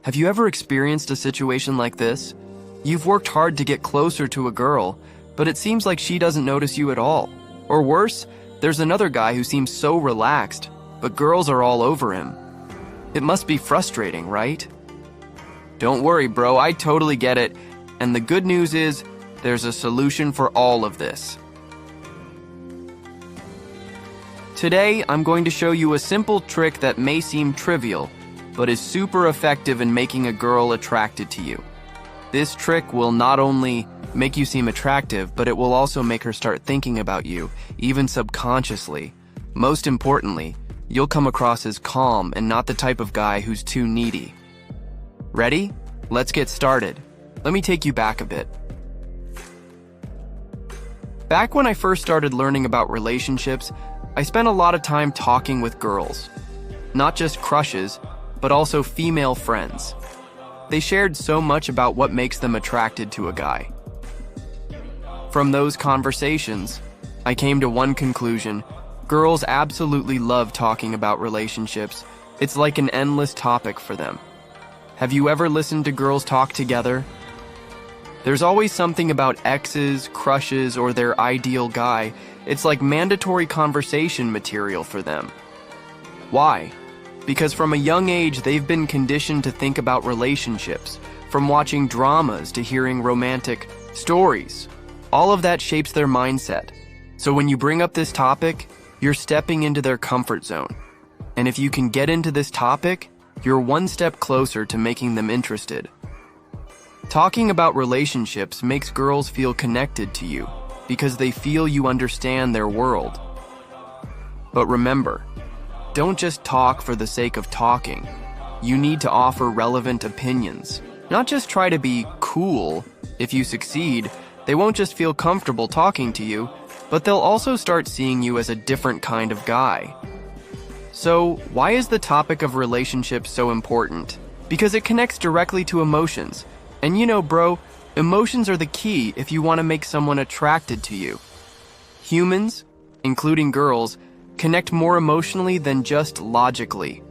Have you ever experienced a situation like this? You've worked hard to get closer to a girl, but it seems like she doesn't notice you at all. Or worse, there's another guy who seems so relaxed, but girls are all over him. It must be frustrating, right? Don't worry, bro, I totally get it. And the good news is, there's a solution for all of this. Today, I'm going to show you a simple trick that may seem trivial, but is super effective in making a girl attracted to you. This trick will not only make you seem attractive, but it will also make her start thinking about you, even subconsciously. Most importantly, you'll come across as calm and not the type of guy who's too needy. Ready? Let's get started. Let me take you back a bit. Back when I first started learning about relationships, I spent a lot of time talking with girls. Not just crushes, but also female friends. They shared so much about what makes them attracted to a guy. From those conversations, I came to one conclusion: girls absolutely love talking about relationships. It's like an endless topic for them. Have you ever listened to girls talk together? There's always something about exes, crushes, or their ideal guy. It's like mandatory conversation material for them. Why? Because from a young age, they've been conditioned to think about relationships, from watching dramas to hearing romantic stories. All of that shapes their mindset. So when you bring up this topic, you're stepping into their comfort zone. And if you can get into this topic, you're one step closer to making them interested. Talking about relationships makes girls feel connected to you because they feel you understand their world. But remember, don't just talk for the sake of talking. You need to offer relevant opinions. Not just try to be cool. If you succeed, they won't just feel comfortable talking to you, but they'll also start seeing you as a different kind of guy. So, why is the topic of relationships so important? Because it connects directly to emotions. And you know, bro, emotions are the key if you want to make someone attracted to you. Humans, including girls, connect more emotionally than just logically.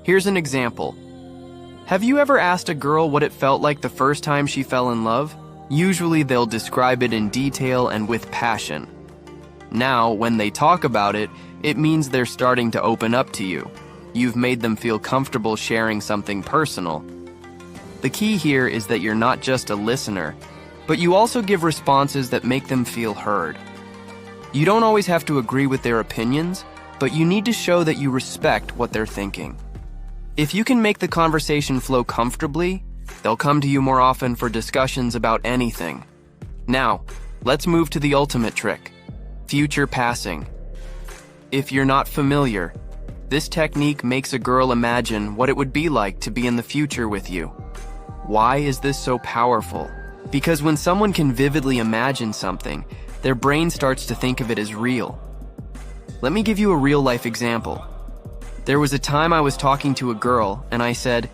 Here's an example. Have you ever asked a girl what it felt like the first time she fell in love? Usually they'll describe it in detail and with passion. Now, when they talk about it, it means they're starting to open up to you. You've made them feel comfortable sharing something personal. The key here is that you're not just a listener, but you also give responses that make them feel heard. You don't always have to agree with their opinions, but you need to show that you respect what they're thinking. If you can make the conversation flow comfortably, they'll come to you more often for discussions about anything. Now, let's move to the ultimate trick: future passing. If you're not familiar, this technique makes a girl imagine what it would be like to be in the future with you. Why is this so powerful? Because when someone can vividly imagine something, their brain starts to think of it as real. Let me give you a real-life example. There was a time I was talking to a girl, and I said,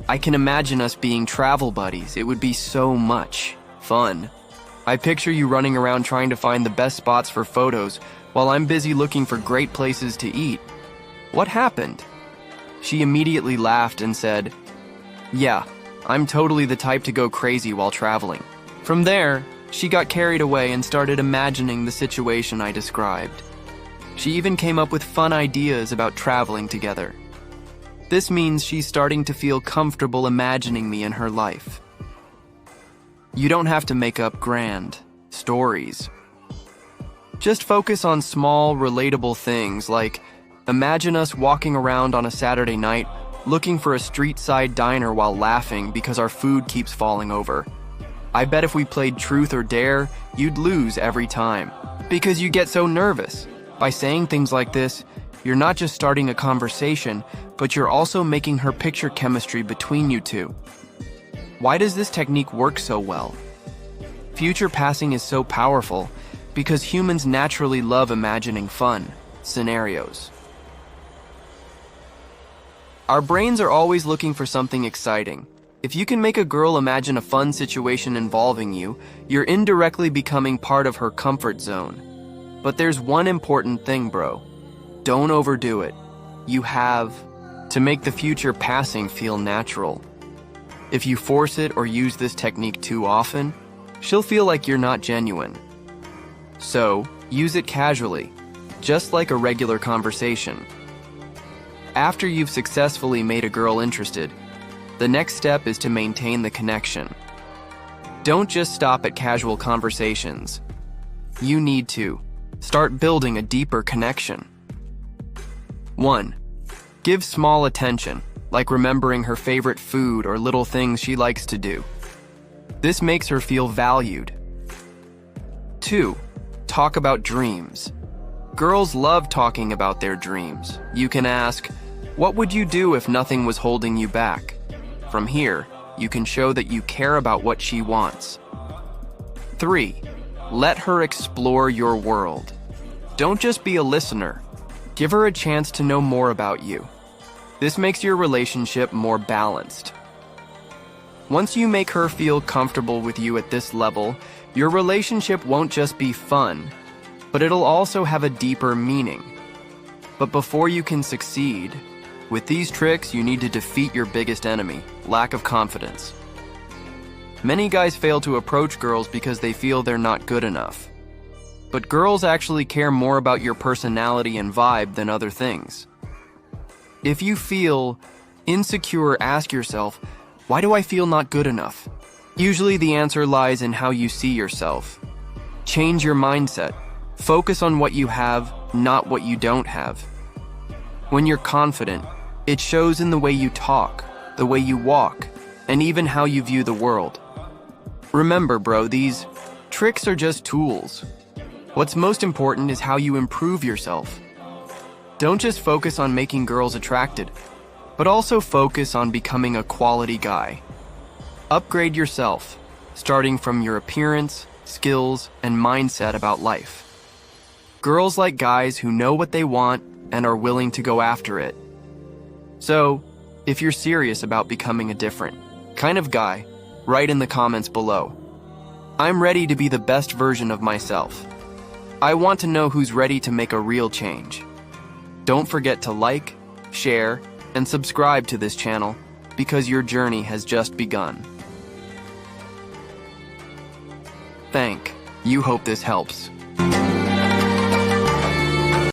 "I can imagine us being travel buddies. It would be so much fun. I picture you running around trying to find the best spots for photos while I'm busy looking for great places to eat. What happened?" She immediately laughed and said, "Yeah, I'm totally the type to go crazy while traveling." From there, she got carried away and started imagining the situation I described. She even came up with fun ideas about traveling together. This means she's starting to feel comfortable imagining me in her life. You don't have to make up grand stories. Just focus on small, relatable things like, imagine us walking around on a Saturday night looking for a street-side diner while laughing because our food keeps falling over. I bet if we played Truth or Dare, you'd lose every time because you get so nervous. By saying things like this, you're not just starting a conversation, but you're also making her picture chemistry between you two. Why does this technique work so well? Future passing is so powerful because humans naturally love imagining fun scenarios. Our brains are always looking for something exciting. If you can make a girl imagine a fun situation involving you, you're indirectly becoming part of her comfort zone. But there's one important thing, bro. Don't overdo it. You have to make the future passing feel natural. If you force it or use this technique too often, she'll feel like you're not genuine. So, use it casually, just like a regular conversation. After you've successfully made a girl interested, the next step is to maintain the connection. Don't just stop at casual conversations. You need to start building a deeper connection. 1. Give small attention, like remembering her favorite food or little things she likes to do. This makes her feel valued. 2. Talk about dreams. Girls love talking about their dreams. You can ask, "What would you do if nothing was holding you back?" From here, you can show that you care about what she wants. 3. Let her explore your world. Don't just be a listener. Give her a chance to know more about you. This makes your relationship more balanced. Once you make her feel comfortable with you at this level, your relationship won't just be fun, but it'll also have a deeper meaning. But before you can succeed, with these tricks, you need to defeat your biggest enemy, lack of confidence. Many guys fail to approach girls because they feel they're not good enough. But girls actually care more about your personality and vibe than other things. If you feel insecure, ask yourself, why do I feel not good enough? Usually the answer lies in how you see yourself. Change your mindset. Focus on what you have, not what you don't have. When you're confident, it shows in the way you talk, the way you walk, and even how you view the world. Remember, bro, these tricks are just tools. What's most important is how you improve yourself. Don't just focus on making girls attracted, but also focus on becoming a quality guy. Upgrade yourself, starting from your appearance, skills, and mindset about life. Girls like guys who know what they want and are willing to go after it. So, if you're serious about becoming a different kind of guy, write in the comments below. I'm ready to be the best version of myself. I want to know who's ready to make a real change. Don't forget to like, share, and subscribe to this channel because your journey has just begun. Thank you. Hope this helps.